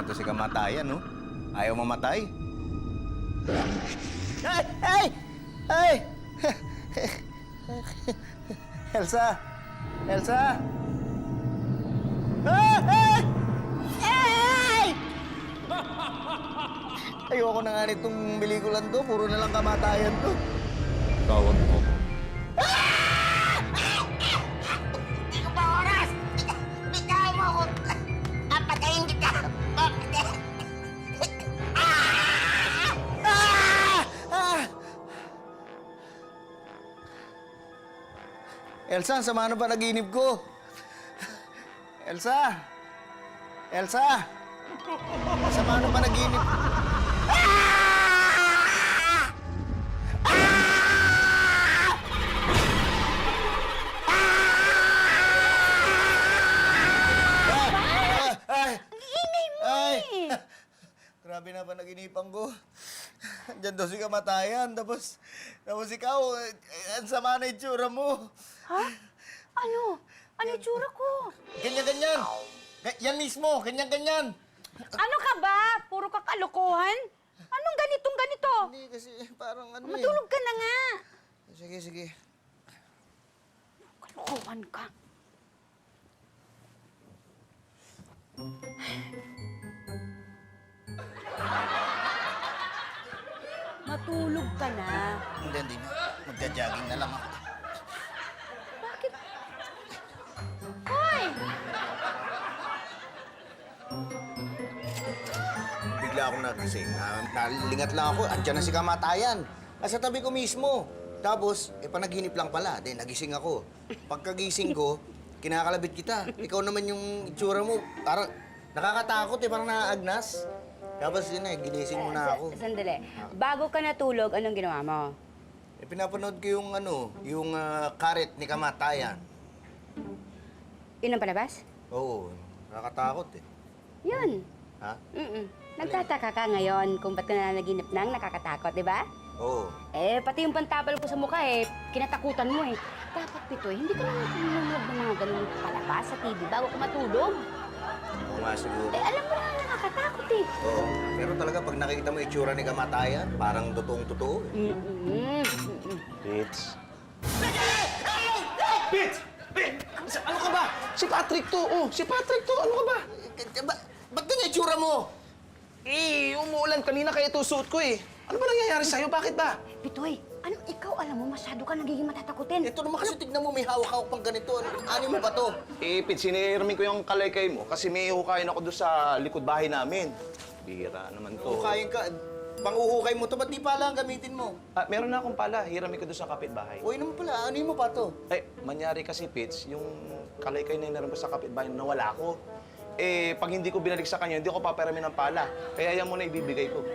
dito si kamatayan, no? Ayaw mamatay. Ay! Ay! Ay! Elsa! Elsa! Ay! Ay! Ay! Ayoko na nga nitong bilikulan to. Puro na lang kamatayan to. Tawag mo ko. Hindi ko pa oras! Bitaw mo ako! Papatayin kita! Elsa, sama na ba naginip ko? Elsa! Elsa! Sama na ba naginip? Ay! Ingay mo Ay! eh. Grabe na ba naginipan ko? Diyan daw si kamatayan, tapos ikaw, ang sama na itsura mo. Ha? Ano? Ano yung tsura ko? Ganyan-ganyan. Yan mismo, ganyan-ganyan. Ano ka ba? Puro ka kalokohan? Anong ganitong ganito? Hindi kasi parang ano Matulog ka na nga. Sige, sige. Kalokohan ka. Matulog ka na. Hindi na. Magja-jogging na lang ako. Bakit? Hoy! Bigla akong nagising. Nalingat lang ako. Andiyan na si kamatayan. Nasa tabi ko mismo. Tapos, panaginip lang pala. Then, nagising ako. Pagkagising ko, kinakalabit kita. Ikaw naman yung itsura mo. Parang nakakatakot parang naaagnas. Tapos yun ginising mo na ako. Sandali. Bago ka natulog, anong ginawa mo? Pinapanood ko yung yung karet ni kamatayan. Yun ang palabas? Oo, nakakatakot eh. Yun. Ha? Nagtataka ka ngayon kung ba't ka na naginip nang nakakatakot, di ba? Oo. Pati yung pantapal ko sa mukha kinatakutan mo Dapat, Pitoy, hindi ka naman nanonood ng mga ganun palabas sa TV bago ka matulog. Oo nga siguro. Alam mo na nakakatakot Oo. Pero talaga, pag nakikita mo yung itsura ni kamatayan, parang totoong-totoo eh. Pits. Pits! Pits! Ano ka ba? Si Patrick to, Si Patrick to, ano ka ba? Ba't ganyan itsura mo? Umuulan. Kanina kaya ito suot ko eh. Ano ba nangyayari sa'yo? Bakit ba? Pitoy, ikaw alam mo, masyado ka nagiging matatakutin. Ito naman kasi tignan mo, may hawak-hawak pang ganito. Ano mo ba to? Pits, siniramin ko yung kalaykay mo kasi may hukayin ako doon sa likod bahay namin. Bihira naman to. Hukayin ka. Panguhukay mo to, ba't di pala ang gamitin mo? Meron na akong pala. Hiramin ko doon sa kapitbahay. Uy, naman pala, ano mo pa to? Manyari kasi, Pits, yung kalaykay na hinaram ko sa kapitbahay, nawala ko. Pag hindi ko binalik sa kanya, hindi ko paperamin ng pala. Kaya yan muna ibibigay ko.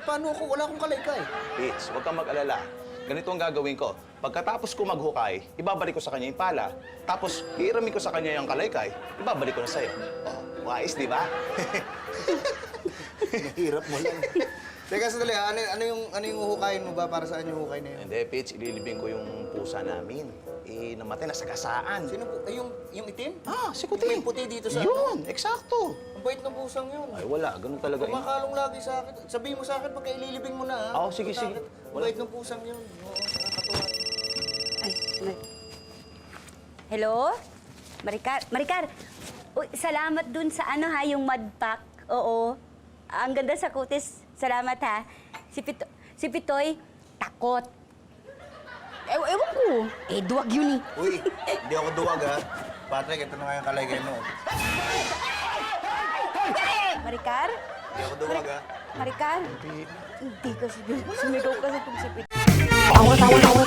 Paano ako? Wala akong kalaykay. Pits, huwag kang mag-alala. Ganito ang gagawin ko. Pagkatapos ko maghukay, ibabalik ko sa kanya yung pala. Tapos, hiiramin ko sa kanya yung kalaykay, ibabalik ko na sa'yo. Wais, di ba? Hirap mo lang. Teka, sandali, ano yung huhukayin mo ba? Para saan yung hukay na yun? Hindi, Pits, ililibing ko yung pusa namin. Namatay na sagasaan. Sino po? Yung itim? Si Kuting. May puti dito sa Yun, eksakto. Ang bait ng pusang yun. Ay, wala. Ganun talaga. Kumakalong lagi sa akin. Sabihin mo sa akin pagka ililibing mo na, ha? Sige. Ang bait ng pusang yun. Oo, nakakatuwa. Hello? Maricar, uy, salamat dun sa yung mud pack. Oo. Ang ganda sa kutis. Salamat, ha. Si Pitoy, takot. Ewan ko. Duwag yun eh. Uy, hindi ako duwag, ha? Patrick, ito na nga yung kalaygay mo. Maricar? Hindi ako duwag, ha? Maricar? Hindi kasi sumigaw kasi itong si Pitoy.